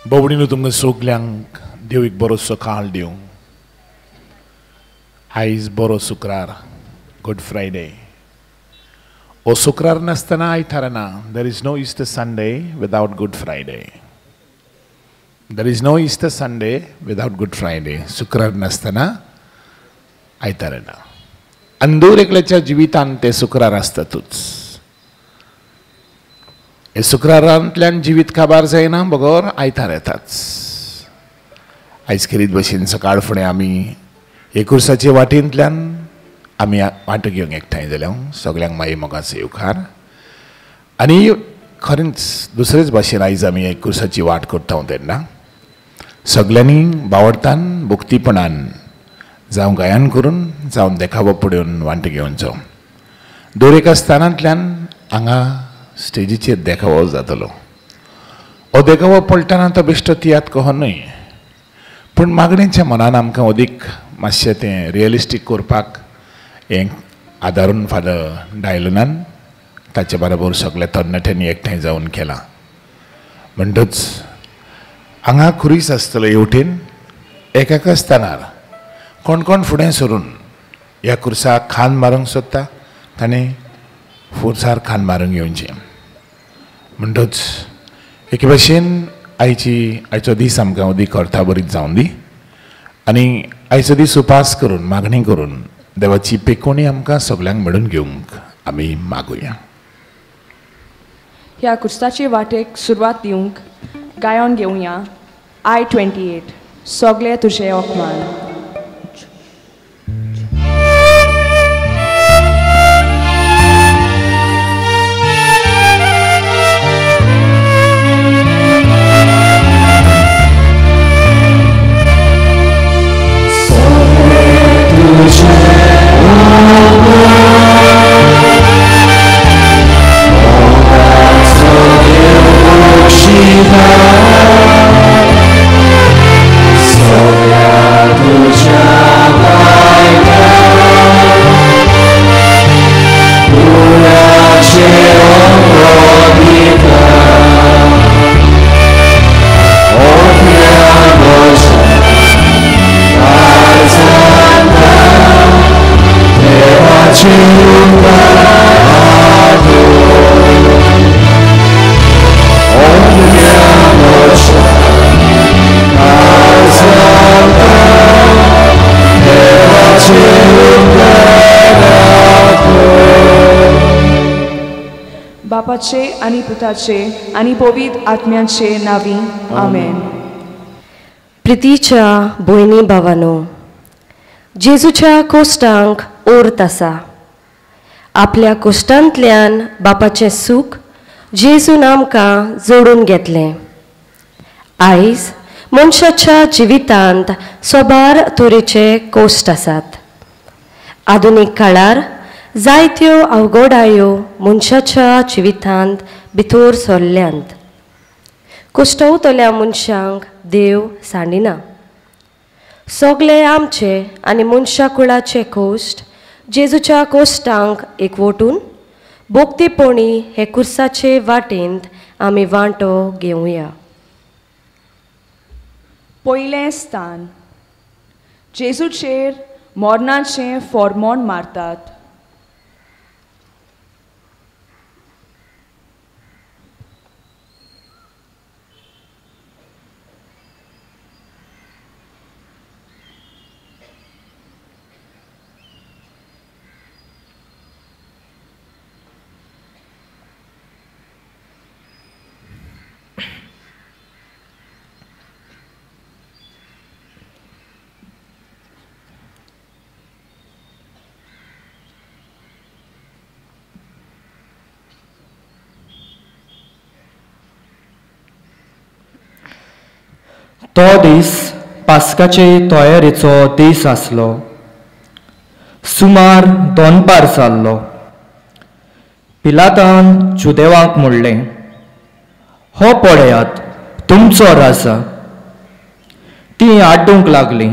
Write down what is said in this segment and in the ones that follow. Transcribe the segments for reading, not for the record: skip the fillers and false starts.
भोवणीनो तुमकां सगल्यांक देव एक बरोसो काळ दिवं. आयज बरो शुक्रार, गुड फ्रायडे. ओ शुक्रार नासतना आयतार ना. There is no Easter Sunday without Good Friday. There is no Easter Sunday without Good Friday. शुक्रार नासतना आयतार ना. अंदूर एकल्याच्या जिवितांत ते शुक्रार आसतातूच. हे शुक्रारांतल्यान जिवीत काबार जायना बगोर आयतार येताच. आयज खेरीत भशेन सकाळ फुडें आमी एकुरसाचे वाटेंतल्यान आमी वांटो घेवंक एकठांय जाल्या सगल्यांक मागीर मोगाचो येवकार. आनी खरेंच दुसरेच भाशेन आयज आमी एकुरसाची वाट करता तेन्ना सगल्यांनी बावडतान भक्तीपणान जावं गायन करून जावं देखावो पळोवन वांटो घेवचो. दर एका स्थानांतल्यान हांगा स्टेजीचेर देखावो जातलो. हो देखावो पळटना तो बेश्टो तियात्र कहो न्हय, पूण मागणेच्या मनान आमकां अदीक मातशें तें रियलिस्टीक करपाक हें आदारून फादर डायलनान ताचे बरोबर सगळ्या तरणाट्यांनी एकठांय जावन केलां. म्हणटच हांगा खुरीस आसतलो हेवटेन एका स्थानार कोण कोण फुडें सरून ह्या खुर्साक खान मारूंक सोदता ताणें खुर्सार खान मारूंक येवचें. म्हणटच एके भशेन आयचो दीस आमकां अदीक अर्था बरीच जावन दी. आनी आयचो दीस उपास करून मागणी करून देवाची पेकोणी आमकां सगल्यांक मेळून घेवंक आमी मागुया. ह्या कुर्साचे वाटेक सुरवात दिवंक गायन घेवया. I-28 सगळे तुझे ओकमान. बापाचे आणि पुताचे आणि पवित्र आत्म्याचे नावी आमेन. प्रितीच्या भयणी भावानो, जेजूच्या कोश्टांक ओर्त आसा. आपल्या कोश्टांतल्यान बापाचें सूख जेजून आमकां जोडून घेतलें. आयज मनशाच्या जिवितांत सोबार तरेचे कोश्ट आसात. आधुनीक काळार जायत्यो अवघडायो मनशाच्या जिवितांत भितर सरल्यांत. कोश्टवतल्या मनशांक देव सांडिना. सगळे आमचे आनी मनशा कुळाचे कोश्ट जेजूच्या कोश्टांक एकवटून भोक्तीपणी हे कुर्साचे वाटेंत आमी वांटो घेवया. पयलें स्थान. जेजूचेर मोर्नाचें फॉर्मोन मारतात. तो दीस पास्काचे तयारेचो दीस आसलो. सुमार 2 जाल्लो. पिलातान जुदेवांक म्हणलें, हो पळयात तुमचो राजा. ती आड्डूंक लागली.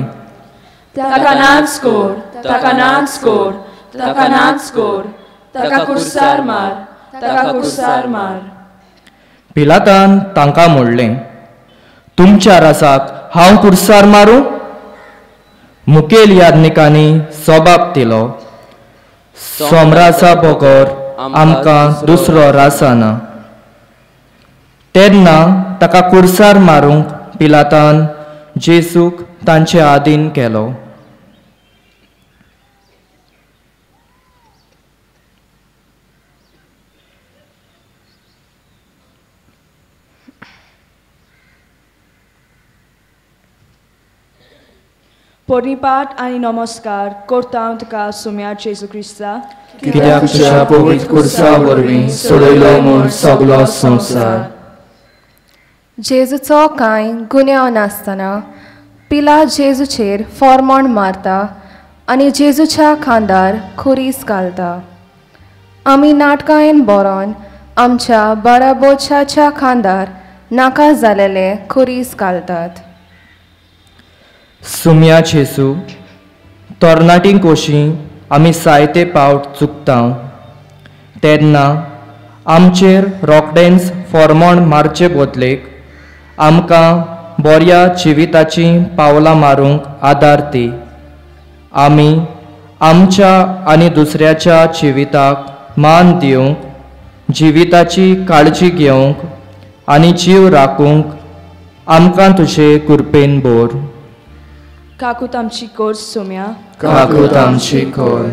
ताका नाच कोर, ताका नाच कोर, ताका नाच कोर, ताका कुर्सार मार, ताका कुर्सार मार. पिलातान तांकां म्हणलें, तुमच्या रासाक हांव कुर्सार मारूं? मुखेल याज्ञिकांनी सोबाब दिलो, सोमरासा बगर आमकां दुसरो रासाना. तेन्ना ताका कुर्सार मारूंक पिलातान जेसूक तांचे आदीन केलो. पोरनीपाट आनी नमस्कार करता हांव तुका सुम्या जेजू क्रिस्ता, कित्याक तुज्या पवित्र कुर्सा वरवीं सोडयलो म्हूण सगलो संवसार. जेजूचो कांय गुन्यांव नासतना पिलात जेजूचेर फॉर्मोण मारता आनी जेजूच्या खांदार खुरीस घालता. आमी नाटकांत बरोवन आमच्या बराबोचाच्या खांदार नाका जालेले खुरीस घालतात. सुम्या जेसू, तरणाटी कोशी आमी जायते पावट चुकता, तेन्ना आमचेर रोखडेंच फॉर्मोण मारचे बदलेक आमकां बऱ्या जिविताची पावलां मारूंक आदार दी. आमी आमच्या आनी दुसऱ्याच्या जिविताक मान दिवंक, जिविताची काळजी घेवंक आनी जीव राखूंक आमकां तुजे कृपेन बोर. काकूत आमची कोर सुम्या, काकूत आमची कोर.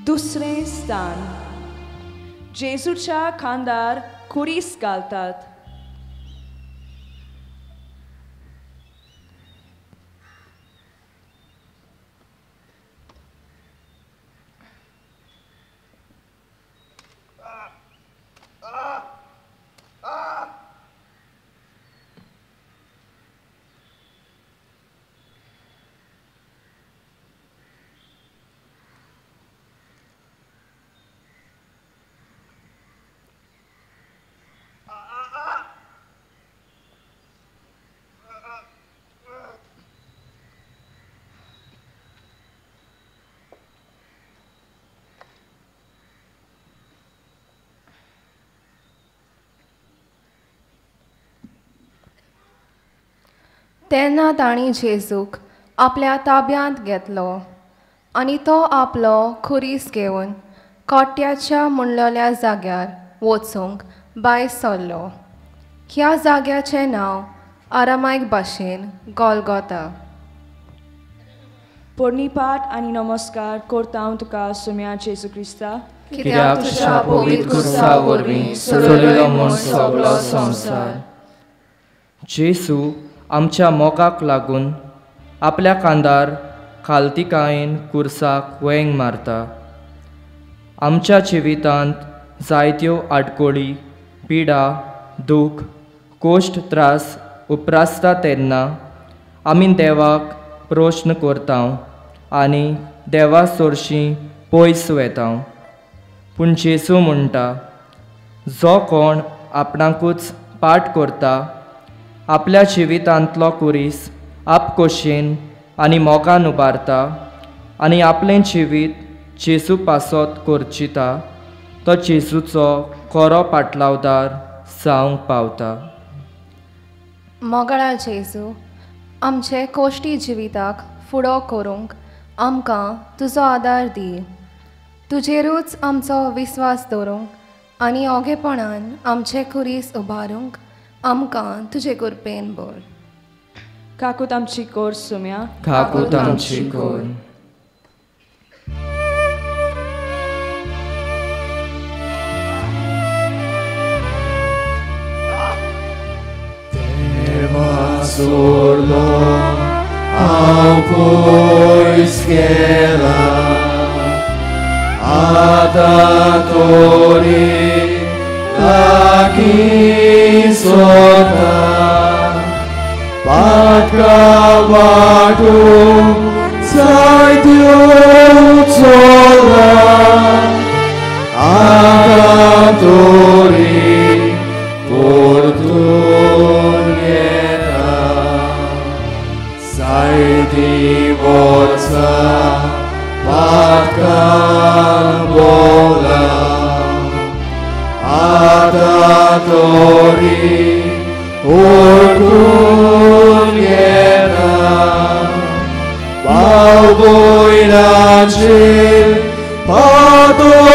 दुसरें स्थान. जेजूच्या खांदार खुरीस घालतात. तेन्ना तांणी जेजूक आपल्या ताब्यांत घेतलो आनी तो आपलो खुरीस घेवन कोट्याच्या मुणलोल्या जाग्यार वचूंक भायर सरलो. ह्या जाग्याचें नांव आरामायक भाशेन गोल्गोथा. पोरनीपाट आनी नमस्कार करता हांव तुका सुम्या जेजू क्रिस्ता, कित्याक तुज्या पवित्र कुर्सा वरवीं सोडयलो म्हूण सगलो संवसार. जेसू आमच्या मोगाक लागून आपल्या कांदार खालतिकायेन कुर्साक वेंग मारता. आमच्या जिवितांत जायत्यो आडकोळी, पिडा, दूख, कोश्ट, त्रास उपरासता तेन्ना आमी देवाक प्रश्न करता आनी देवा चडशीं पयस वेता. पूण जेसू म्हणटा, जो कोण आपणाकूच पाट करता, आपल्या जिवितांतलो कुरीस आपकोशेन आनी मोगान उबारता आनी आपलें जिवीत जेसू पासत करचिता, तो जेसूचो खरो पाटलावदार जावंक पावता. मोगळा जेजू, आमचे कोश्टी जिविताक फुडो करूंक आमकां तुजो आदार दी. तुजेरूच आमचो विस्वास दवरूंक आनी ओगेपणान आमचे खुरीस उबारूंक आमकां तुजे कृपेन भर. काकूत आमची कोर सुम्या, काकूत आमची core. Sordo ao poischera adatori la kisota patkavatu sai Diuzola adatori divorța parcă bola adatori oricum era bau voi la cer patochera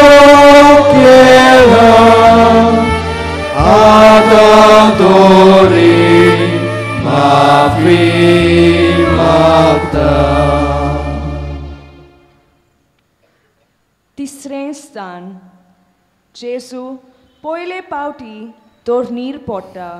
adatori ma fi तिसरें स्थान जेजू पयले पावटी तोरणीर पडटा.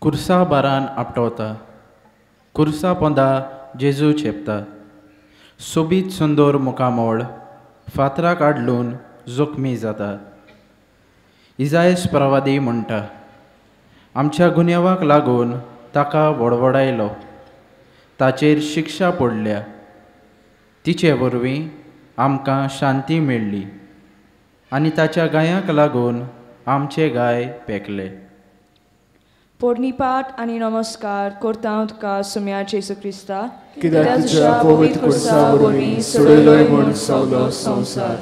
कुर्सा बारान आपटवता. कुर्सा पोंदा जेजू चेपता. सोबीत सुंदर मुकामोळ फातराक आडलून जोखमी जाता. इजायस प्रवादी म्हणटा, आमच्या गुन्यांवाक लागून ताका वडवडायलो, ताचेर शिक्षा पडल्या, तिचे वरवीं आमकां शांती मेळ्ळी आनी ताच्या गायांक लागून आमचे गाय पेकले. पोरणीपाट आनी नमस्कार करता तुका सुम्या जेजू क्रिस्ता, कित्याक तुज्या पवित्र कुर्सा वरवीं सोडयलोय म्हूण सगळो संवसार.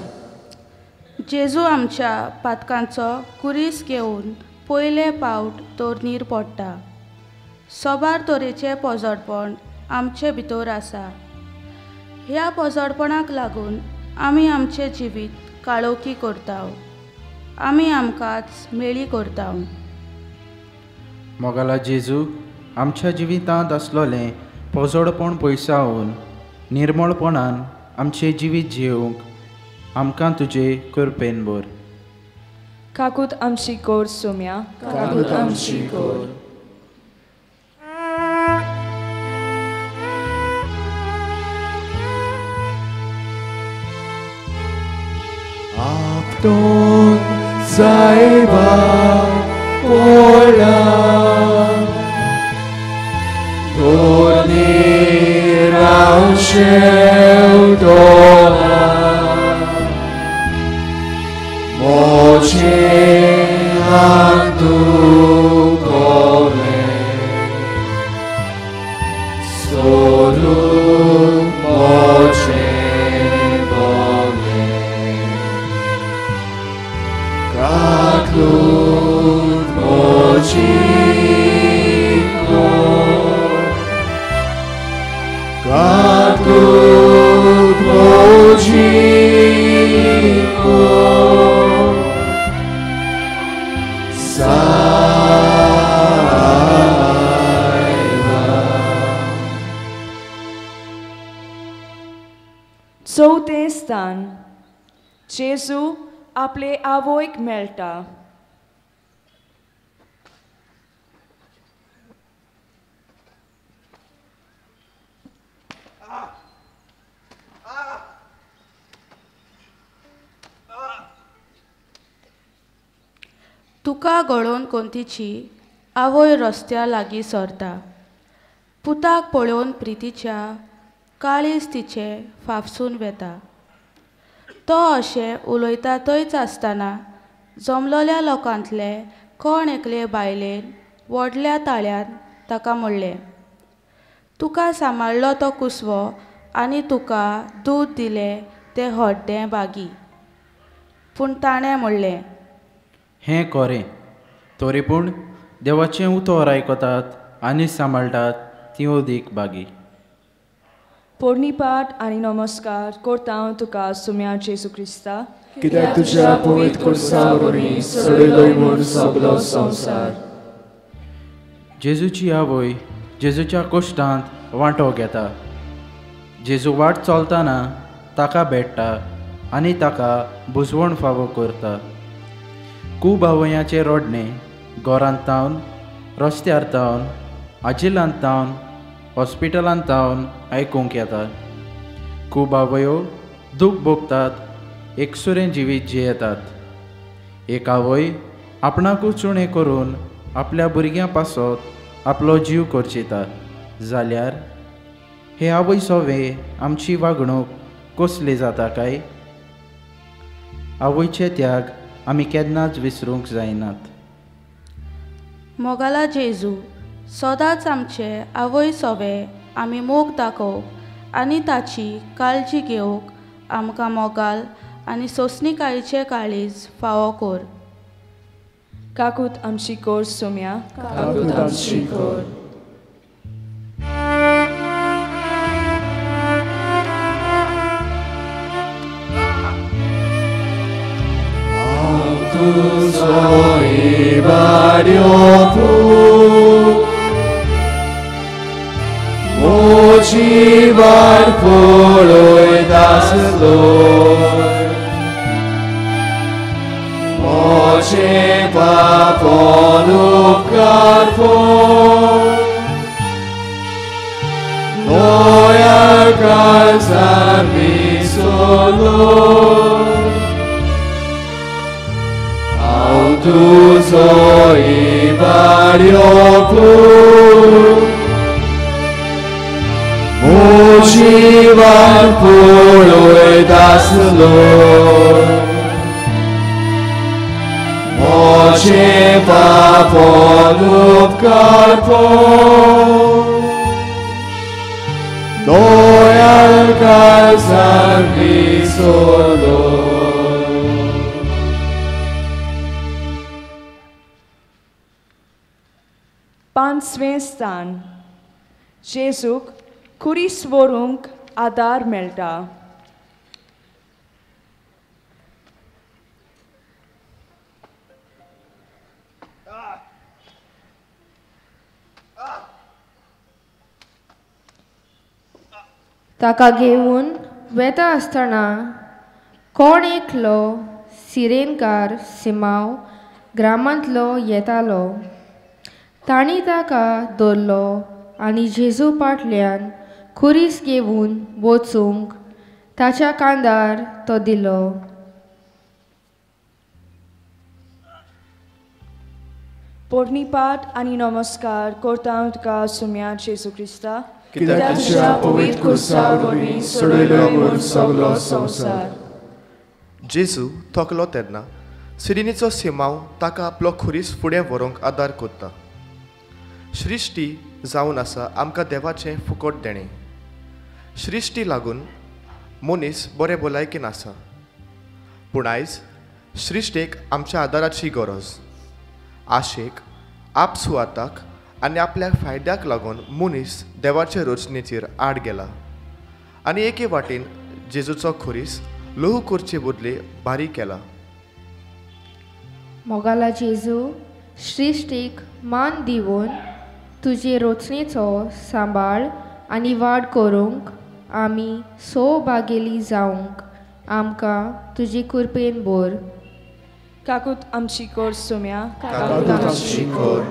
जेजू आमच्या पातकांचो कुरीस घेवन पयले पावट तोरणीर पडटा. सोबार तरेचें पोजडपण आमचे भितर आसा. ह्या पोजडपणाक लागून आमी आमचें जिवीत काळोखी करता. आमी आमकांच मेळी करता. मोगाला जेजू आमच्या जिवितांत आसलोलें पोजोडपण पयसावन निर्मळपणान आमचें जिवीत जियोवंक आमकां तुजे कृपेन भर. काकूत आमची कोर सुम्या, काकूत आमची कोर. आपटोन जायबा पडला तोरणीर शेवटोला मोचे हातू कोले सोडून मोचे बोले काकूत मोची काकूत मोची चवथें स्थान जेजू आपले आवयक मेळटा. तुका गळोवन कोंतीची आवय रस्त्या लागीं सरता. पुताक पळोवन प्रितीच्या काळीज तिचे फाफसून वेता. तो अशें उलयता थंयच आसतना जमलोल्या लोकांतले कोण एकले बायलेन व्हडल्या ताळ्यान ताका म्हणलें, तुका सांबाळलो तो कुसवो आनी तुका दूद दिलें तें हड्डें बागी. पूण ताणें म्हणलें, हें खरें. तरी पूण देवाचें उतर आयकतात आनी सांबाळटात ती ओदीक बागी. पोरणीपाट आनी नमस्कार करता हांव तुका सुम्या जेजू क्रिस्ता, कित्याक तुज्या पवित्र कुर्सा वरवीं सडयलोय म्हूण सगलो संवसार. जेजूची आवय जेजूच्या कश्टांत वांटो घेता. जेजू वाट चलतना ताका भेटता आनी ताका बुजवण फावो करता. खूब आवयांचें रडणें घरांत तावन, रस्त्यार तावन, आजिलांत तावन, हॉस्पिटलांत तावन आयकूंक येता. खूब आवयो दूख भोगतात, एकसुरें जिवीत जियेतात. एक आवय आपणाकूच उणें करून आपल्या भुरग्यां पासत आपलो जीव करचिता. जाल्यार हे आवय सोवे आमची वागणूक कसली जाता काय? आवयचे त्याग आमी केन्नाच विसरूंक जायनात. मोगाला जेजू, सदांच आमचे आवय सोवे आमी मोग दाखोवंक आनी ताची काळजी घेवंक आमकां मोगाल आनी सोंसणीकायेचें काळीज फावो कर. काकूत आमची कोर सुम्या, काकूत आमची core. Tuzo ibadio pu mochivar poloi dasloi moche paponupkar po noyar kalsar visoloi Tuzo ibadio pu mochivar poloi dasloi moche paponupkar po noyal kalsar visoloi. पांचवें स्थान. जेजूक कुरीस व्हरूंक आदार मेळटा. ताका घेवन वेता आसतना कोण एकलो सिरेनकार सिमाव ग्रामांतलो येतालो. तांणी ताका धरलो आनी जेजू फाटल्यान खुरीस घेवन वचूंक ताच्या कांदार तो दिलो. पोरणीपाट आनी नमस्कार करता हांव तुका सुम्या जेजू क्रिस्ता, कित्याक तुज्या पवित्र कुर्सा वरवीं सडयलोय म्हूण सगलो संवसार. जेजू थकलो तेन्ना सिरिनीचो सिमाव ताका आपलो खुरीस फुडें व्हरूंक आदार करता. श्रिश्टी जावन आसा आमकां देवाचें फुकट देणें. श्रिश्टी लागून मनीस बरे भलायकेन आसा. पूण आयज श्रिश्टेक आमच्या आदाराची गरज. आशेक, आपसुवाताक आनी आपल्या फायद्याक लागून मनीस देवाचे रचनेचेर आड गेला आनी एके वाटेन जेजूचो खुरीस लोहू करचे बदले बारीक केला. मोगाला जेजू, श्रिश्टीक मान दिवन तुजे रचनेचो सांबाळ आनी वाड करूंक आमी सौभागेली जावंक आमकां तुजे कृपेन भर. काकूत आमची कोर सुम्या, काकूत आमची core.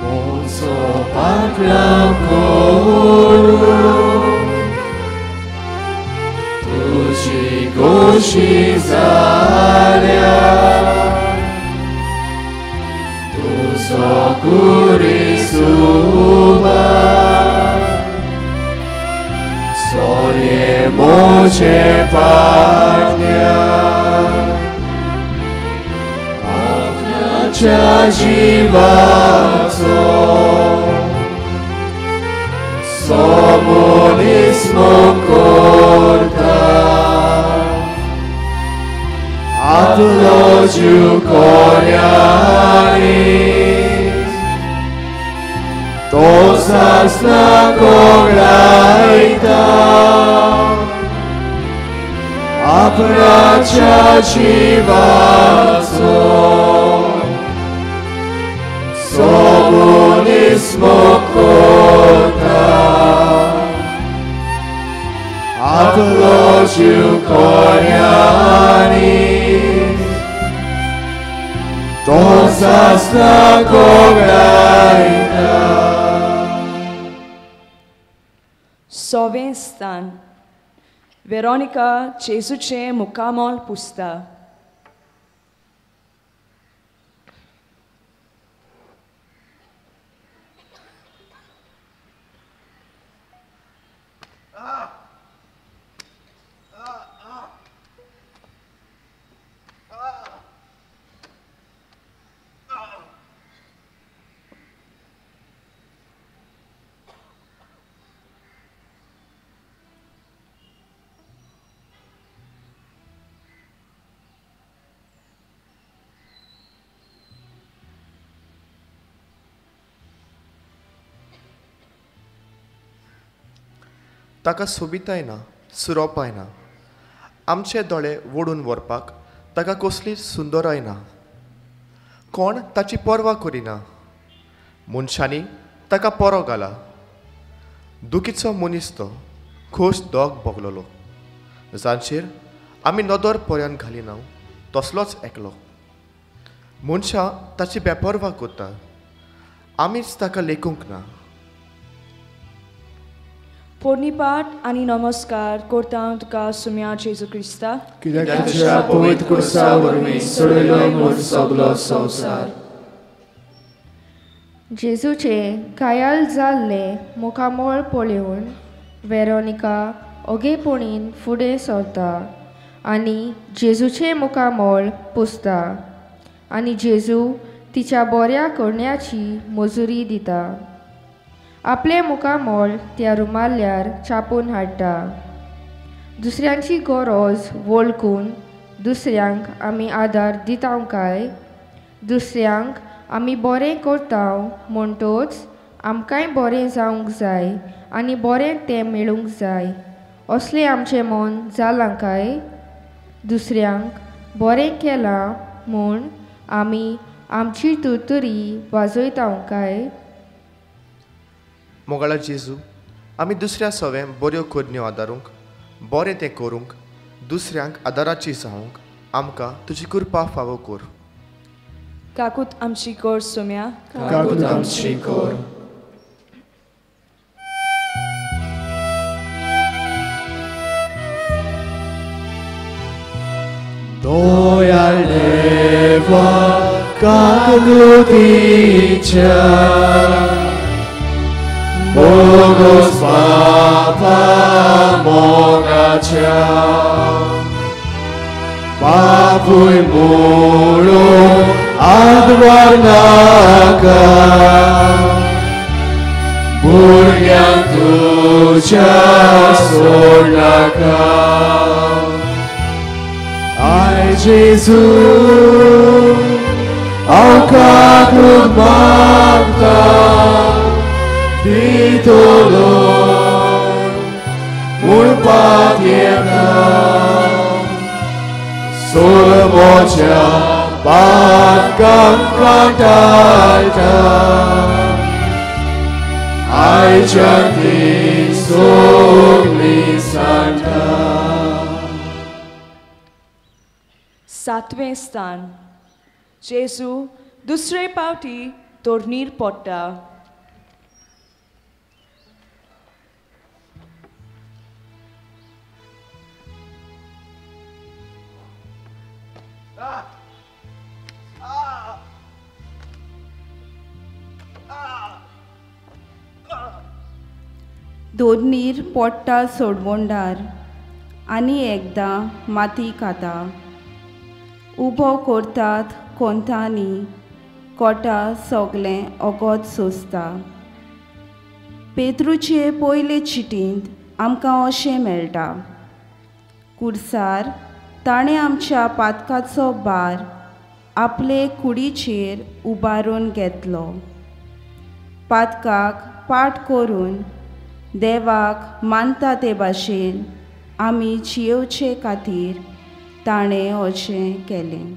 Mozo paklam koru tuji goshi zalia tuzo kurisuba solie moche patnia Cia dziwaco Somonismo corta Atlogiu corianis Tosas na kograita Apracia civaco Somonismo corta Atlogiu corianis Tosas na kograita Sověn stan. Veronika Jezuče mukamol pusta. ताका सोबिताय ना सुरोपाय ना आमचे दोळे वोडून व्हरपाक ताका कसली सुंदराय ना कोण ताची पर्वा करिना मनशांनी ताका परो घाला दुखीचो मनीस तो खोश दोग भोगलोलो जांचेर आमी नदर पर्यान घालिना तसलोच एकलो मनशां ताची बेपर्वा करता आमीच ताका लेखूंक ना पोर्णिपाट आणि नमस्कार करता तुका सुम्या जेजू क्रिस्ता कित्याक तुज्या पवित्र कुर्सा वरवीं सडयलो म्हूण सगलो संवसार जेजूचे घायाल जाल्ले मुखामोळ पळोवन वेरोनिका ओगेपणीन फुडें सरता आनी जेजूचे मुखामोळ पुसता आनी जेजू तिच्या बऱ्या करण्याची मजुरी दिता आपले मुखामोळ त्या रुमाल्यार छापून हाडटा दुसऱ्यांची गरज वळखून दुसऱ्यांक आमी आदार दिता काय दुसऱ्यांक आमी बरें करता म्हणटोच आमकांय बरें जावंक जाय आनी बरें तें मेळूंक जाय असलें आमचें मन जालां काय दुसऱ्यांक बरें केलां म्हूण आमी आमची तुरतुरी वाजयता काय मोगाळा जेजू आमी दुसऱ्या सवें बऱ्यो करण्यो आदारूंक बरें तें करूंक दुसऱ्यांक आदाराची जावंक आमकां तुजी कृपा फावो कर काकूत आमची कोर सुम्या काकूत आमची core Doial leva kakuticia Bogos Papa Mogacia Papui Muro Advarnaka Burgan Tucia Sornaka Ai Jesus ao caput magda titolor mul patiena sul mocia patcam cantalta ai chanti sogni santa सातवें स्थान जेजू दुसरे पावटी तोरणीर पडटा दोडणीर पडटा सोडवोंडार आनी एकदां माती खाता उबो करतात कोंतांनी कोटा सगलें ओगोद सोंसता पेद्रूचे पयले चिटींत आमकां अशें मेळटा, कुडसार ताणें आमच्या पातकाचो भार आपले कुडीचेर उबारून घेतलो. पातकाक पाट करून देवाक मानता ते भाशेन आमी जियेवचे खातीर ताणें अशें केलें.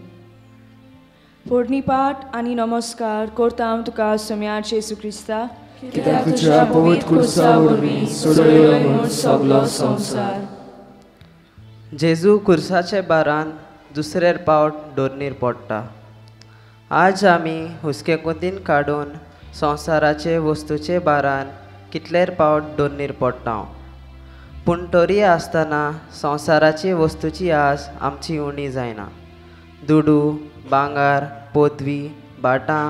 पोरणीपाट आनी नमस्कार करता हांव तुका सोम्या जेजू क्रिस्ता, कित्याक तुज्या पवित्र कुर्सा वरवीं सोडयलो म्हूण सगलो संवसार. जेजू कुर्साचे बारान दुसरेर पावट दोरनीर पडटा. आज आमी हुस्के कुंदीन काडून संवसाराचे वस्तूचे बारान कितलेर पावट दोरनीर पडटा. पूण तरी आसतना संवसाराची वस्तूची आस आमची उणी जायना. दुडू, भांगार, पदवी, भाटां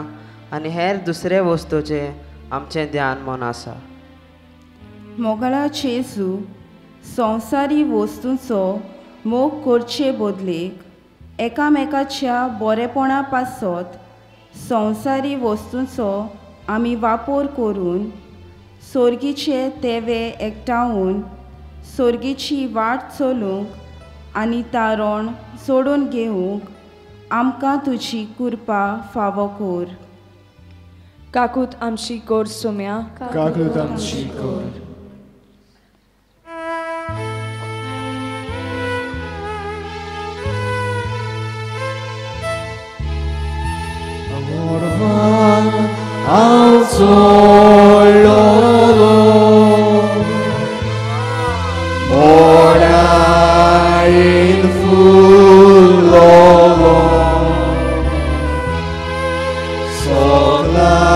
आनी हेर दुसरे वस्तूचे आमचें ध्यान मन आसा. मोगळा जेजू संवसारी वस्तूंचो मोग करचे बदलेक एकामेकाच्या बरेपणा पासत संवसारी वस्तूंचो आमी वापर करून सर्गीचे तेवे एकठांवून सर्गीची वाट चलूंक आनी तारण सोडून घेवंक आमकां तुजी कृपा फावो कर. काकूत आमची कोर सोम्या, काकूत आमची core. I'll soil more in full so glad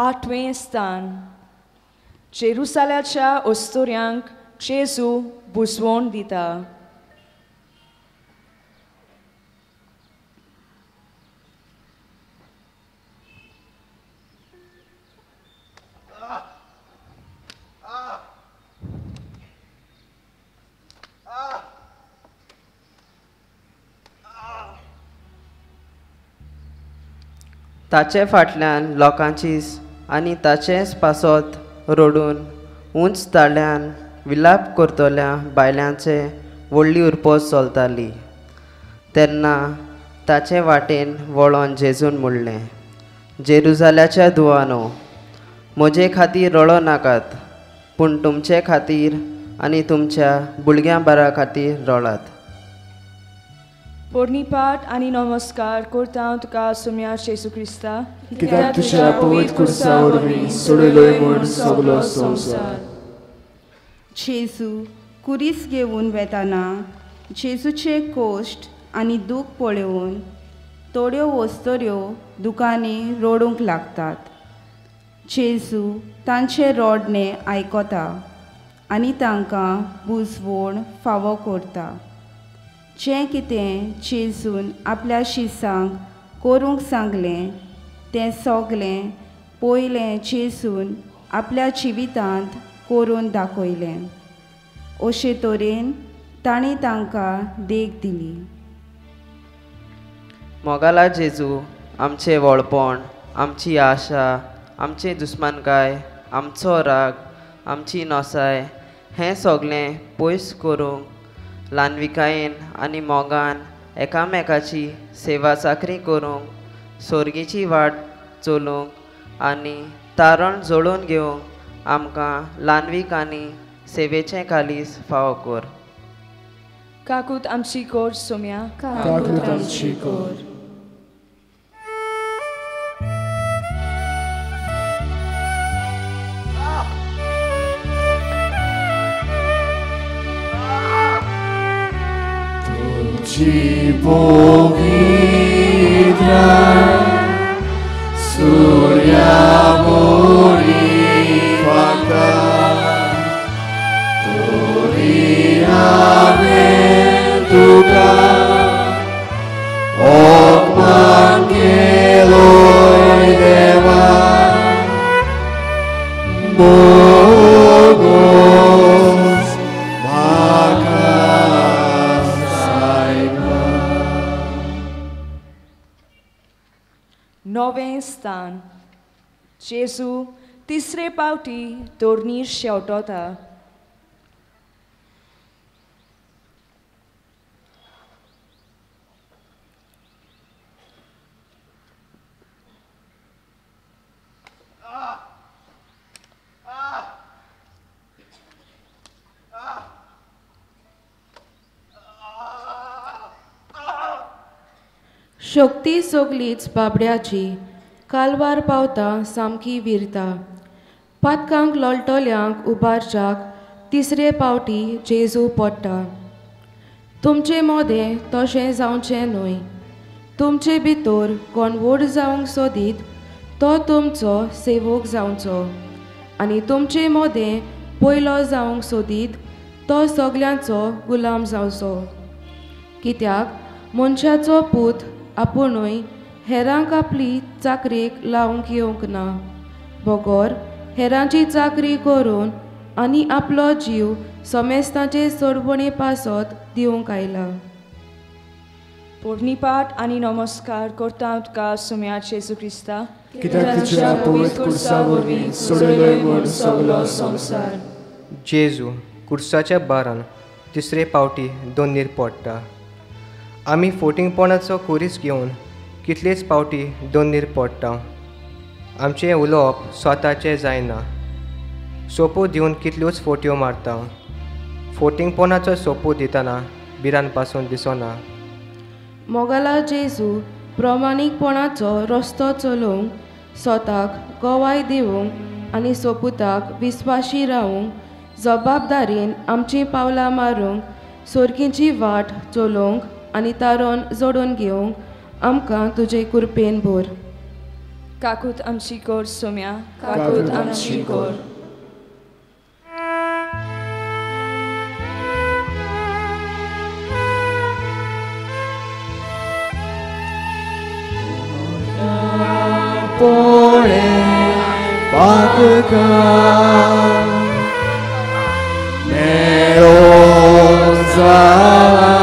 आठवें स्थान. जेरुसाल्याच्या ओस्तोऱ्यांक जेजू बुजवण दिता. ताचे फाटल्यान लोकांचीच आनी ताचेच पासत रोडून उंच ताळ्यान विलाप करतल्या बायल्यांचे व्हडली उरपोस चलताली. तेन्ना ताचे वाटेन वळोन जेजून म्हणलें, जेरुजाल्याच्या धुवानो, म्हजे खातीर रडो नाकात, पूण तुमचे खातीर आनी तुमच्या भुरग्यां बारा खातीर रडात. पोरणीपाट आनी नमस्कार करता हांव तुका सुम्या जेजू क्रिस्ता, कित्याक तुज्या पवित्र कुर्सा वरवीं सोडयलोय म्हूण सगलो संवसार. जेजू कुरीस घेवन वेताना जेजूचे कोश्ट आनी दूख पळोवन थोड्यो वस्तोऱ्यो दुकानी रोडूंक लागतात. जेजू तांचे रोडणे आयकता आनी तांकां बुजवण फावो करता. जें कितें जेजून आपल्या शिसांक करूंक सांगलें तें सगलें पयलें जेजून आपल्या जिवितांत करून दाखयलें. अशे तरेन ताणें तांकां देख दिली. मोगाला जेजू आमचें व्हडपण, आमची आशा, आमची दुस्मानकाय, आमचो राग, आमची नोसाय हें सगलें पयस करूंक ल्हानविकायेन आनी मोगान एकामेकाची सेवा चाकरी करूंक, सोर्गेची वाट चलोवंक आनी तारण जोडून घेवंक आमकां ल्हानवीक आनी सेवेचें कालीस फावो कर. काकूत आमची कोर सुम्या, काकूत आमची कोर. तुमची पवित्र सूर्या बोरी फाता तोरी हांवें तुका ओपमान केलोय देवा बोगोस म्हाका सायबा. नवें स्थान. जेजू तिसरे पावटी तोरणीर शेवटोता. शक्ती सगलीच बाबड्याची कालवार पावता सामकी विरता. पातकांक लोळटल्यांक उबारच्याक तिसरे पावटी जेजू पडटा. तुमचे मोदें तशें जावचें न्हय. तुमचे भितर कोण व्हड जावंक सोदीत तो तुमचो सेवक जावचो आनी तुमचे मोदें पयलो जावंक सोदीत तो सगल्यांचो गुलाम जावचो. कित्याक मनशाचो पूत आपुणूय हेरांक आपली चाकरेक लावंक येवंक ना, बगोर हेरांची चाकरी करून आनी आपलो जीव सोमेस्तांचे सोडवणे पासत दिवंक आयला. पोरणीपाट आनी नमस्कार करता हांव तुका सुम्या जेजू क्रिस्ता, कित्याक तुज्या पवित्र कुर्सा वरवीं सोडयलोय म्हूण सगलो संवसार. जेजू कुर्साच्या बारान तिसरे पावटी दोनीर पडटा. आमी फोटिंगपणाचो कुरीस घेवन कितलेच पावटी दोनीर पडटा. आमचें उलोवप स्वताचें जायना. सोपो दिवन कितल्योच फोट्यो मारता. फोटिंगपणाचो सोपो दितना बिरान पासून दिसना. मोगाला जेजू प्रमाणीकपणाचो रस्तो चलोवंक, स्वताक गोवाय दिवंक आनी सोपुताक विस्वाशी रावंक जबाबदारीन आमचीं पावलां मारूंक, सोर्गीची वाट चलोवंक आनी तारण जोडून घेवंक आमकां तुजे कुरपेन भर. काकूत आमची कोर सुम्या, काकूत आमची कोर. पोळे पातका मेळोन जावा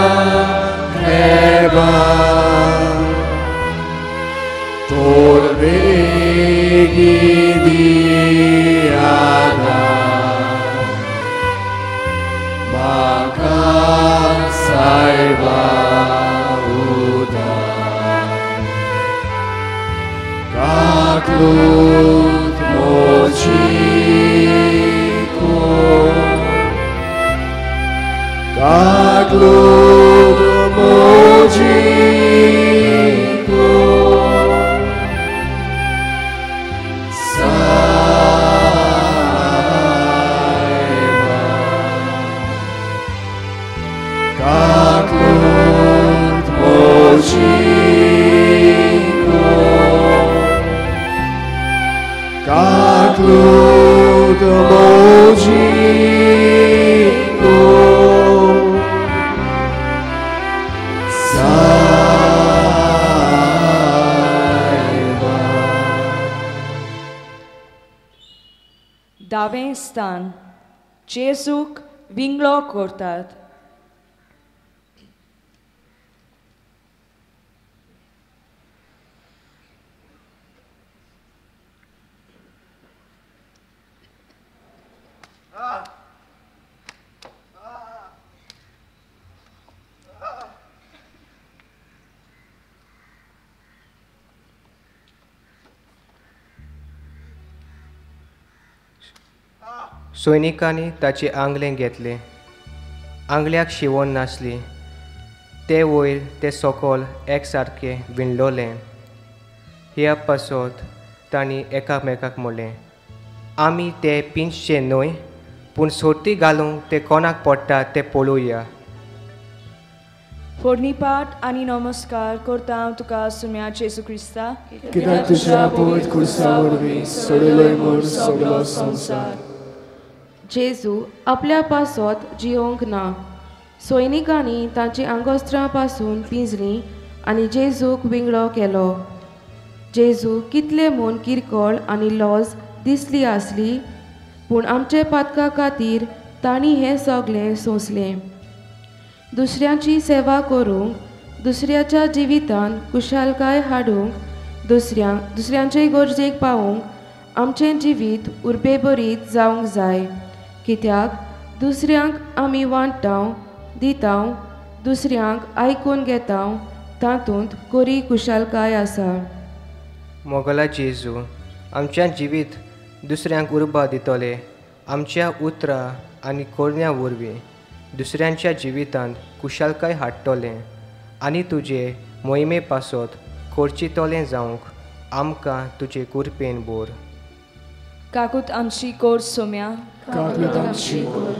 घेबा तोर बेगी दियाना म्हाका सायबा उदा. lud mochico, как lud mochico, saiba, как lud mochico, как lud mochico, saiba. दावें स्थान जेजूक विंगलो करतात. सैनिकांनी ताचे आंगलें घेतले. आंगल्याक शिवण नासली. ते वयर ते सकयल एकसारके विणलोले. ह्या पासत तांणी एकामेकाक म्हणलें, आमी ते पिंजचे न्हय, पूण सोटी घालूंक ते कोणाक पडटा ते पळोवया. फोडणीपाट आनी नमस्कार करता हांव तुका सुम्या जेजू क्रिस्ता, कित्याक तुज्या पवित्र कुर्सा वरवीं सोडिलोय म्हूण सगलो संवसार. जेजू आपल्या पासत जियोंक ना. सैनिकांनी तांची आंगोस्त्रां पासून पिंजलीं आनी जेजूक विंगडो केलो. जेजू कितले म्हूण किरकोळ आनी लॉज दिसली आसली, पूण आमचे पातका खातीर तांणी हें सगलें सोंसलें. दुसऱ्यांची सेवा करूंक, दुसऱ्याच्या जिवितांत कुशालकाय हाडूंक, दुसऱ्यांचे गरजेक पावूंक आमचें जिवीत उर्बेभरीत जावंक जाय. कित्याक दुसऱ्यांक आमी वांट्टाव, दिताव, दुसऱ्यांक आयकून घेताव, तातूंत खरी कुशालकाय आसा. मोगला जेजू, आमचें जिवीत दुसऱ्यांक उर्बा दितले. आमच्या उतरां आनी कोरण्यां वरवीं दुसऱ्यांच्या जिवितांत कुशालकाय हाडटले आनी तुजे मोहिमे पासत खोर्चितोलें जावंक आमकां तुजे कुरपेन बोर. काकूत आमची कोर सोम्या, काकूत आमची core.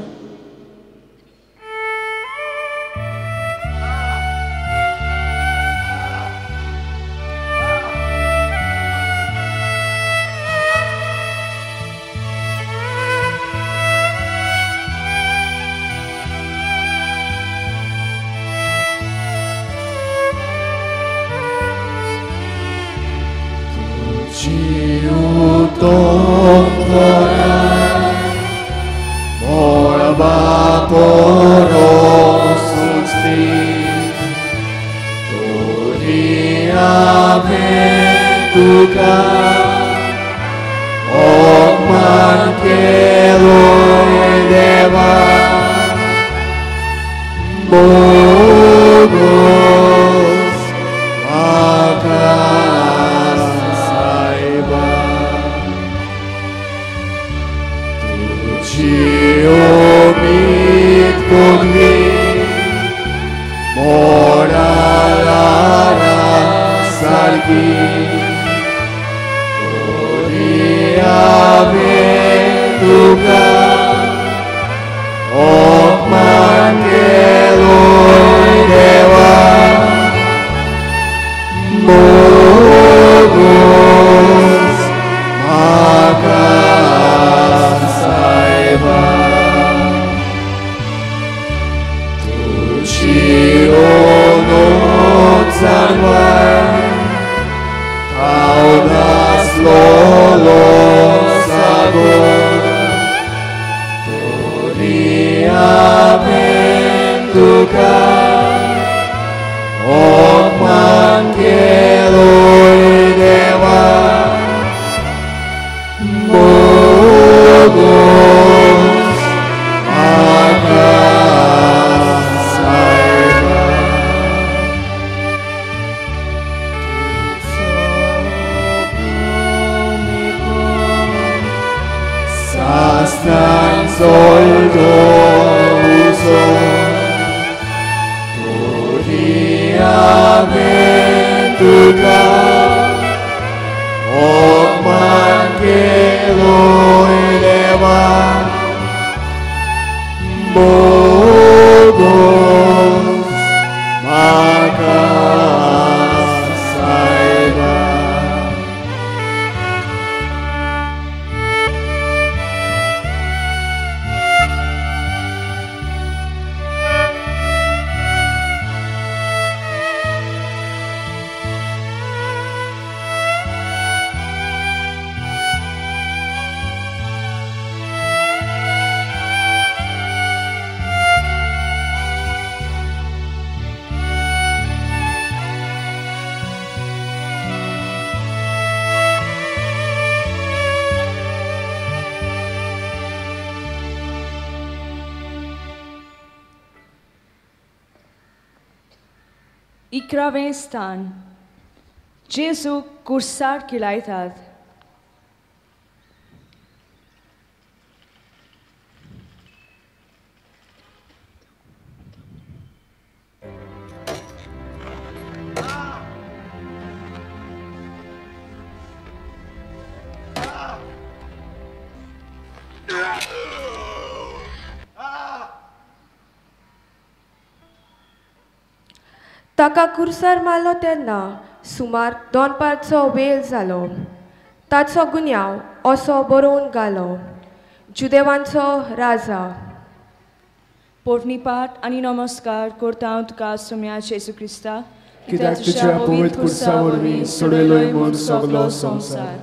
soldoso Turiaventuca Okman kelo eleva Bogos maka saiba इकरावें स्थान जेजू कुर्सार किलायतात. ताका कुर्सार मारलो तेन्ना सुमार 2:05 वेळ जालो. ताचो गुन्यांव असो बरोवन घालो. जुदेवांचो राजा. पोटणीपाट आनी नमस्कार करता हांव तुका सोम्या जेजू क्रिस्ता कित्याक तुज्या पवित्र कुर्सा वरवीं सोडयलोय म्हूण सगलो संवसार.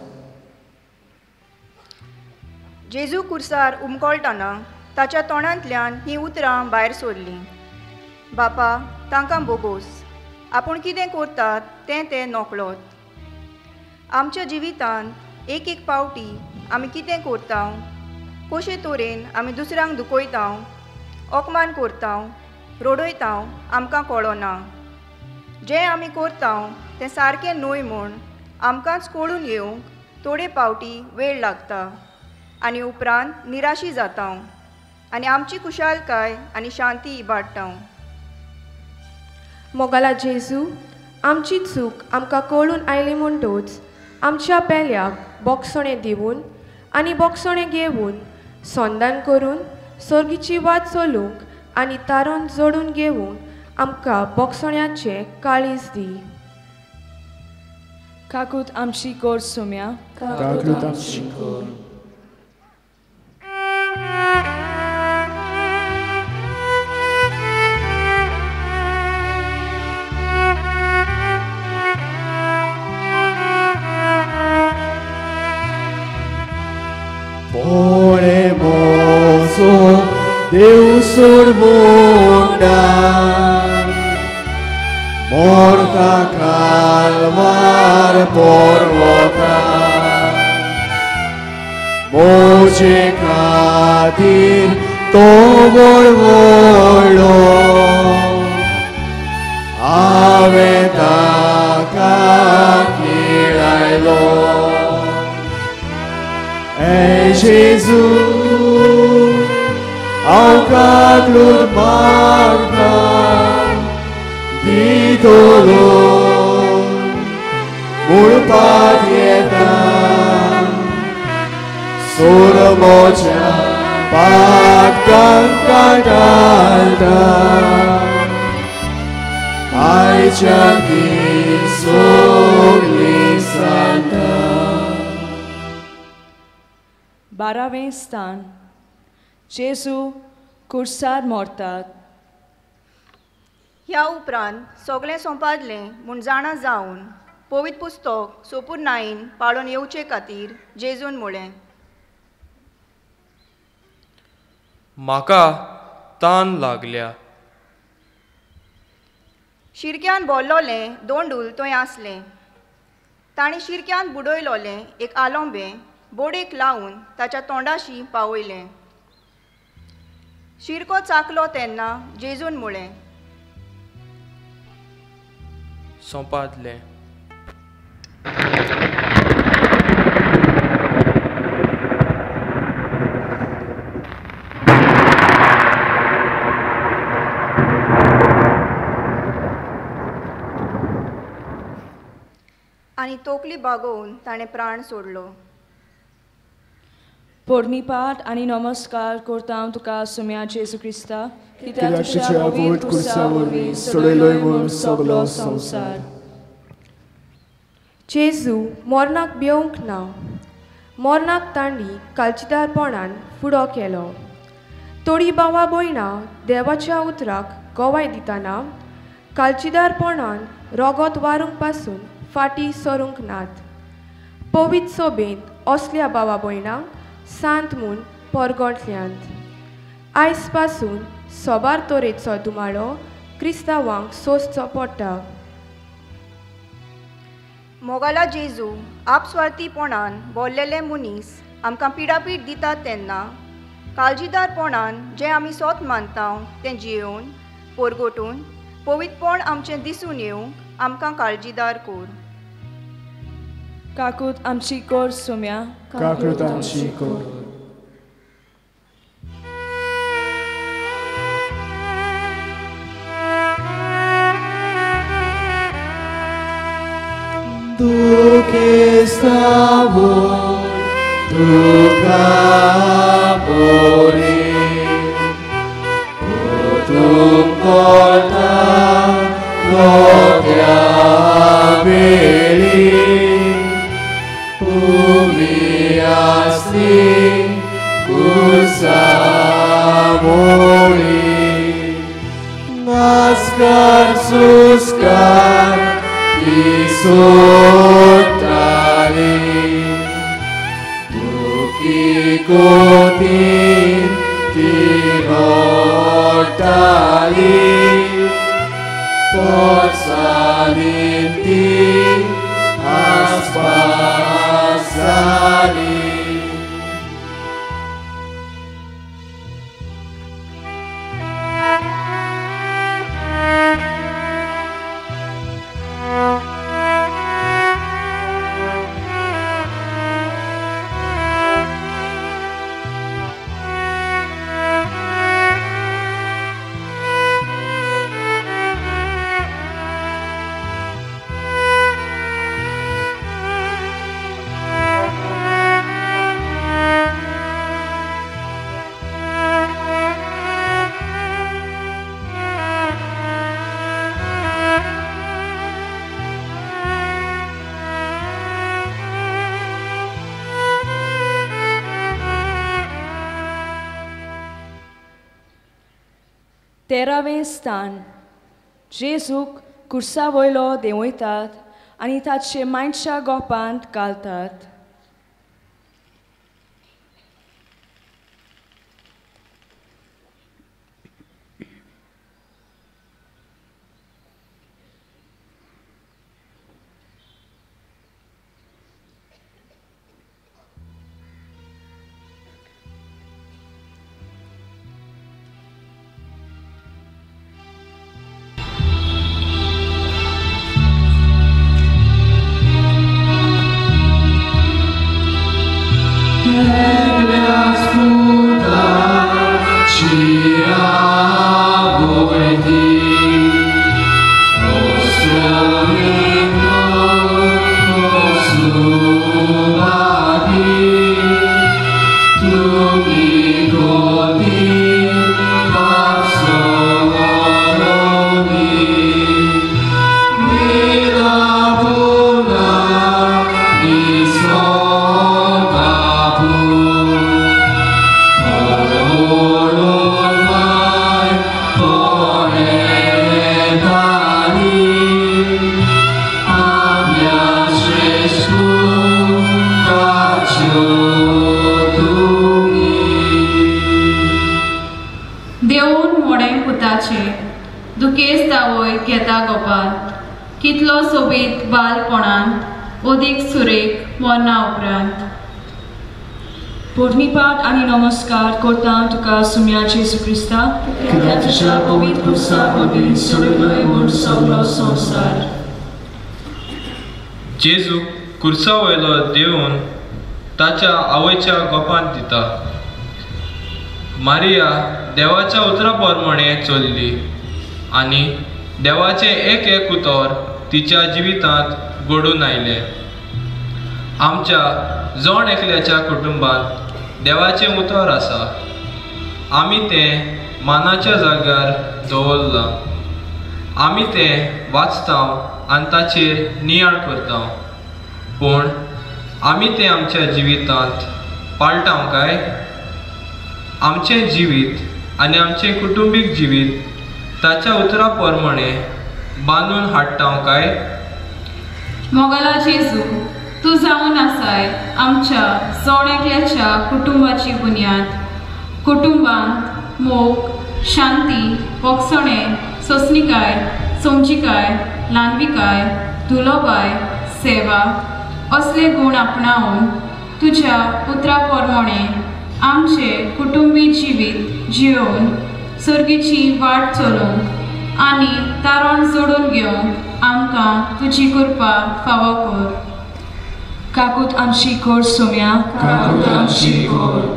जेजू कुर्सार उमकोळटाना ताच्या तोंडांतल्यान हीं उतरां भायर सरलीं. बापा तांकां बोगोस. आपूण कितें करतात तें ते नोकळोत. आमच्या जिवितांत एक पावटी आमी कितें करता, कशे तरेन आमी दुसऱ्यांक दुखयता, अपमान करता, रडयता आमकां कळना. जें आमी करता तें सारकें न्हय म्हूण आमकांच कळून येवंक थोडे पावटी वेळ लागता आनी उपरांत निराशी जाता आनी आमची कुशालकाय आनी शांती इबाडटा. मोगाला जेजू, आमची चूक आमकां कळून आयली म्हणटूच आमच्या पेल्याक बोगसणें दिवून आनी बोगसणें घेवन संदान करून सर्गीची वाट चलूंक आनी तारोन जोडून घेवून आमकां बोगसण्याचें काळीज दी. काकूत आमची कोर सोम्या. काकूत आमची core. Oremos, Deus surmunda, morta calvar por votar, moje katir tobor volo, ave taka kirailo. Ei Jesus, ao cadlur marca di dolor, mulpatieta, surmocha, patkankadalta, ai chanti sogli santa. 12वें स्थान जेजू कुर्सार मोरतात. ह्या उपरांत सगळें सोंपादलें म्हूण जाणा जावन पवित्र पुस्तक सोपूर नाईन पाळोवन येवचे खातीर जेजून म्हळें, म्हाका तान लागल्या. शिरक्यान बोल्लोलें 2 डूल थंय आसलें. ताणें शिरक्यान बुडयलोलें एक आलोंबें बोडेक लावन ताच्या तोंडाशी पावयलें. शिरको चाकलो तेन्ना जेजून म्हळें, सोंपादलें. आनी तोकली बागोवन ताणें प्राण सोडलो. पोरनीपाट आनी नमस्कार करता हांव तुका सुम्या जेजू क्रिस्ता, कित्याक तुज्या पवित्र कुर्सा वरवीं सोडयलोय म्हूण सगलो संवसार. जेजू मोरनाक भिवंक ना. मोरनाक तांणी काळजीदारपणान फुडो केलो. थोडीं भावां भयणां देवाच्या उतराक गोवाय दितना काळजीदारपणान रोगत वारूंक पासून फाटीं सरूंक नात. पवित्र सोबेंत असल्या भावा भयणांक सांत म्हूण परगोंटल्यांत. आयज पासून सोबार तोरेचो दुमाळो क्रिस्तांवांक सोंसचो पडटा. मोगाला जेजू आपस्वार्थीपणान बोल्लेले मनीस आमकां पिडापीड दितात तेन्ना काळजीदारपणान जें आमी सोत मानता तें जियोवन परगोटून पवित्रपण आमचें दिसून येवंक आमकां काळजीदार कोर. काकूत आमची कोर सुम्या, काकूत आमची core. Duque sabor, duca morir, utum corta, gloria beli, umiasti, cursa morir, nascar suscar, Isotali, Duki Kotin, Tirotali, Torsalinti, Aspasali. तेरावें स्थान. जेजूक कुर्सा वयलो देंवयतात आनी ताचे मायंडच्या गोपांत घालतात. दुखेस्त दावोय घेता गोपात कितलो सोबीत बालपणान ओदीक सुरेख मोना उपरांत. पोरनीपाट आनी नमस्कार करता तुका सुम्या जेजू क्रिस्ता, कित्याक तुज्या पवित्र कुर्सा वरवीं सोडयलोय म्हूण सगलो संवसार. जेजू कुर्सा वयलो देवन ताच्या आवयच्या गोपांत दिता. मारिया देवाच्या उतरा पोरमणे चल्ली आनी देवाचें एक एक उतर तिच्या जिवितांत घडून आयले. आमच्या जण एकल्याच्या कुटुंबात देवाचें उतर आसा. आमी तें मानाच्या जाग्यार दवरलां. आमी तें वाचता आनी ताचेर नियाळ करता. पूण आमी तें आमच्या जिवितांत पाळटाव काय? आमचें जिवीत आनी आमचें कुटुंबीक जिवीत ताच्या उतरा प्रमाणे बांदून हाडटाव काय? मोगला जेजू, तूं जावन आसाय आमच्या जण एकल्याच्या कुटुंबाची बुन्याद. कुटुंबांत मोग, शांती, वखसणें, सोंसणीकाय, समजीकाय, ल्हानविकाय, धुलोबाय, सेवा असले गूण आपणावन तुज्या उतरा प्रमाणे आमचे कुटुंबी जिवीत जियोवन सर्गीची वाट चलोवंक आनी तारण जोडून घेवंक आमकां तुजी कृपा फावो कर. काकूट आमची कोर सोम्या, काकूट आमची कोर.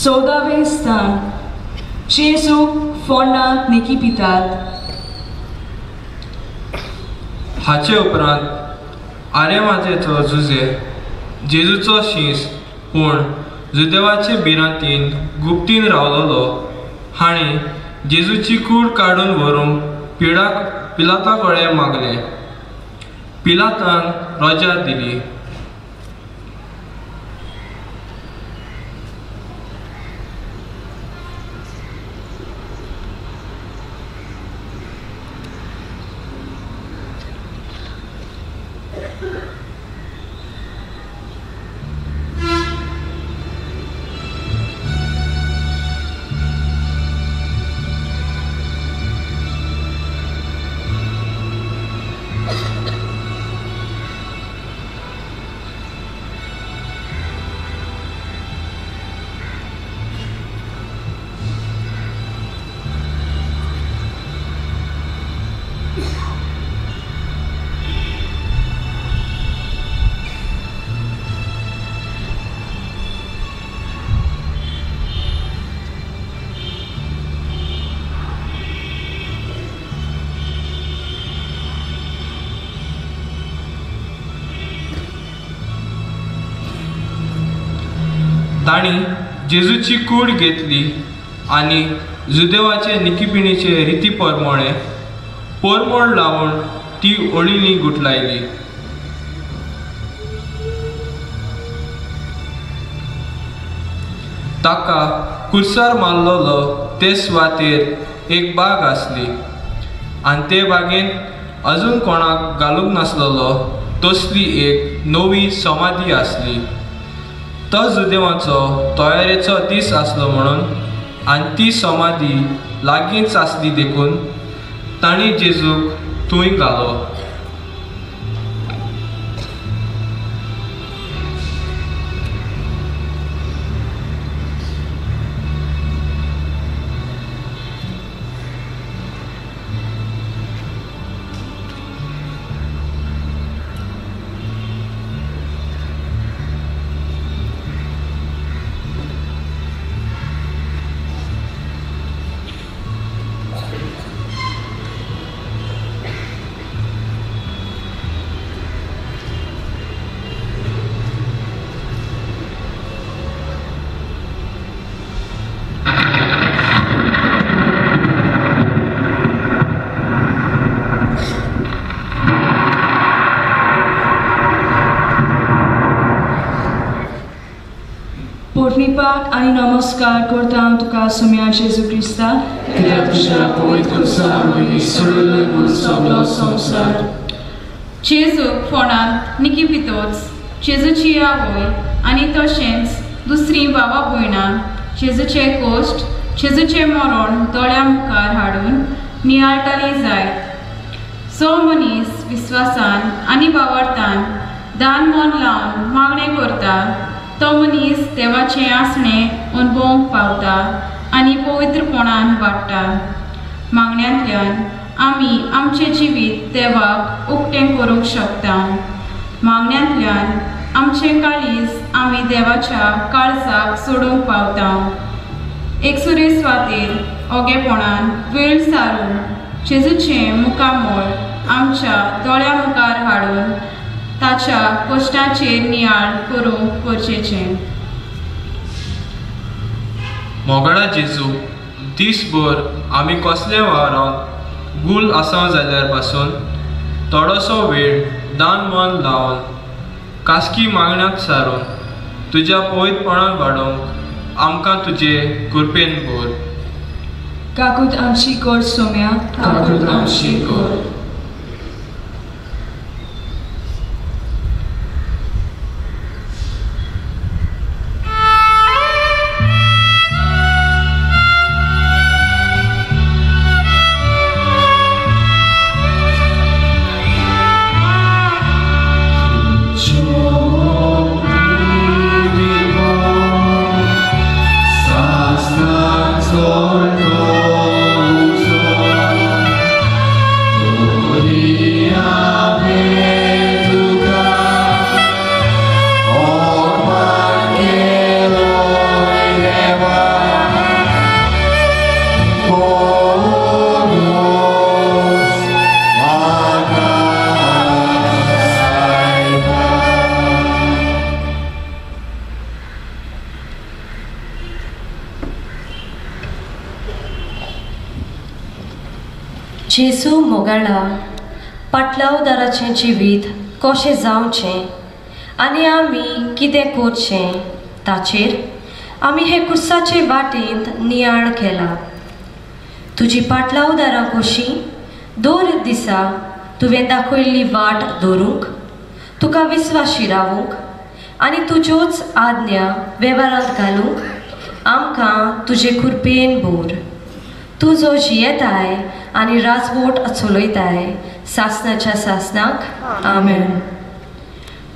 चौदावे स्थान जेजूक फोंडांत नेकी पितात. हाचे उपरांत आर्यमातेचो जुजे जेजूचो शीस पूण जुदेवाचे भिरांतीन गुप्तीन रावलोलो. हाणें जेजूची कूड काडून व्हरूंक पिलाता कडेन मागलें. पिलातान रजा दिली. ताणी जेजूची कूड घेतली आनी जुदेवाचे निकिपिणीचे रिती प्रमाणे पोरमोड लावून ती ओळींनी गुठलायली. ताका कुर्सार मारलोलो ते सुवातेर एक बाग आसली आनी ते बागेन अजून कोणाक घालूंक नासलोलो तसली एक नवी समाधी आसली. तो जुदेवाचो तयारेचो दीस आसलो म्हणून आनी ती समाधी लागींच आसली देखून तांणी जेजूक थंय घालो. स्तुतिपाठ आणि नमस्कार करता हांव तुका सुम्या जेजू क्रिस्ता कित्याक तुज्या पवित्र कुर्सार वयली सोडिल्लोय म्हूण सगळो संवसार जेजूक फोंडांत निकी पितोच जेजूची आवय आनी तशेंच दुसरी भावा भयणां जेजूचे कोश्ट जेजूचे मरण दोळ्या मुखार हाडून नियाळटाली जायत। जो मनीस विस्वासान आनी वावरतान दान मन लावन मागणें करता तो मनीस देवाचें आसणें अनुभवूंक पावता आनी पवित्रपणान वाडटा। मागण्यांतल्यान आमी आमचें जिवीत देवाक उक्तें करूंक शकता। मागण्यांतल्यान आमचें काळीज आमी देवाच्या काळजाक सोडूंक पावता। एकसुरे सुवातेर ओगेपणान वेळ सारून जेजूचें मुखामोळ आमच्या दोळ्या मुखार हाडून ताच्या कश्टाचेर नियाळ करूंक गरजेचें। मोगळा जेजू दिसभर आमी कसले वावरांत गूल आसा जाल्यार पासून थोडोसो वेळ दान मन लावन कास्की मागण्यांत सारून तुज्या पवित्रपणान वाडोवंक आमकां तुजे कृपेन भर। काकूट आमची कर सोम्या, काकूट आमची कर। जेजू मोगाळा पाटलावदाराचें जिवीत कशें जावचें आनी आमी कितें करचें ताचेर आमी हे कुर्साचे वाटेंत नियाळ केला। तुजी पाटलावदारां कशीं दर दिसा तुवें दाखयल्ली वाट दवरूंक, तुका विस्वाशी रावूंक आनी तुज्योच आज्ञा वेव्हारांत घालूंक आमकां तुजे कृपेन भर। तूं जो जियेताय आनी राजवट चलयताय सासनाच्या सासनाक आमेन।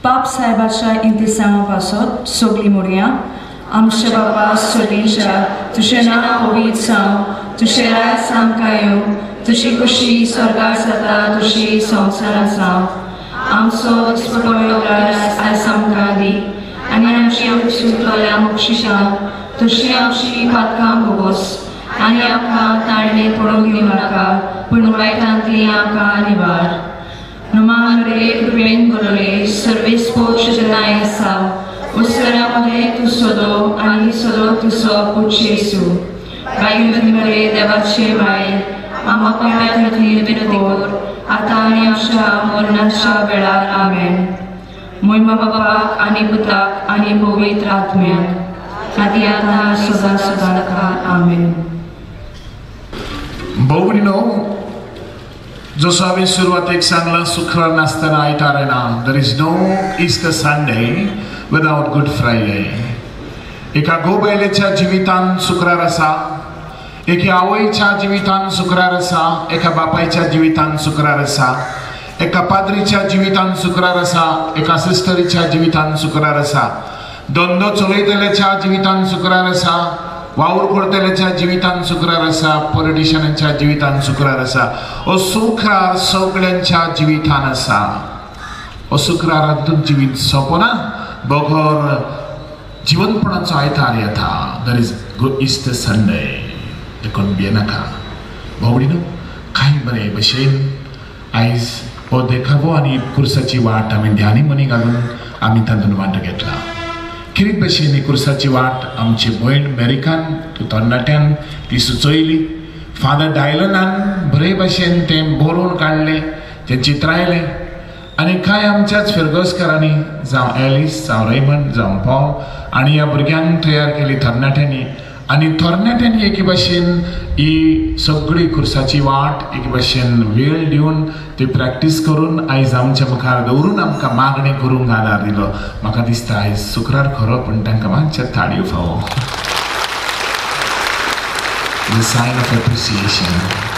पाप साहेबाच्या इंतजामा पासत सगळीं मोडया। आमच्या बापा सगळींच्या तुझें नांव पवित्र जावं, तुझें राज आमकां येवं, तुजी कशी स्वर्गार जाता तशी संवसारांत जावं। आमचो दिसपटलो राज आयज आमकां दी आनी आमची चुकलोल्यांक शिक्षा तशी आमची पातकां भोगोस आनी आमकां ताळणे पडूंक दिवं नाका पूण वायटांतली आमकां निवार। नमारे कृपेन भरले सर्वेस पोषजनाय आसा उसरामध्ये तू सोदो आनी सोदो तुजो पुत्र येसू। बायुमरे देवाचे बाय आम्हा पाप्यां खातीर विनंती कर आतां आनी आमच्या मरणाच्या वेळार आमेन। महिमा बापाक आनी पुताक आनी पवित्र आत्म्याक आदी आतां सदां सदांच आमेन। भौरीनो, जसं आम्ही सुरुवातीक सांगला शुक्रार नासतना आयतार येना। There is no Easter Sunday without Good Friday. एका गोबायलेच्या जिवितान शुक्रार आसा, एका आवयच्या जिवितान शुक्रार आसा, एका बापायच्या जिवितान शुक्रार आसा, एका पाद्रीच्या जिवितान शुक्रार आसा, एका सिस्टरीच्या जिवितान शुक्रार आसा, धंदो चलयतल्याच्या जिवितान शुक्रार आसा, वावर करतल्याच्या जिवितान शुक्रार आसा, पॉलिटिशियनांच्या जिवितान शुक्रार आसा। हो शुक्रार सगळ्यांच्या जिवितान आसा। हो शुक्रारांतून जिवीत सोंपना, बगर जीवनपणाचो आयतार येता। That is good Easter Sunday. देखून भियेनाका भोवडीनो, कांय बरे भशेन आयज हो देखावो आनी कुर्साची वाट आमी ध्यानी मनी घालून आमी तातूंत वांटो घेतला। खिरीत भशेन ही कुर्साची वाट आमची भयण मेरिकान तरणाट्यान ती सुचयली। फादर डायलनान बरे भशेन तें बरोवन काडलें, तें चित्रायलें आनी कांय आमच्याच फिरगोसकारांनी जावं एलिस, जावं रेमंड, जावं पॉल आणि ह्या भुरग्यांक तयार केली तरणाट्यांनी आणि तरणाट्यांनी एके भाशेन ही सगळी खुर्साची वाट एके भाशेन वेळ दिवन ती प्रॅक्टीस करून आयज आमच्या मुखार दवरून आमकां मागणी करूंक आदार दिलो. म्हाका दिसता आयज शुक्रार खरो पण तांकां मातशे थाळयो फावो. The sign of appreciation.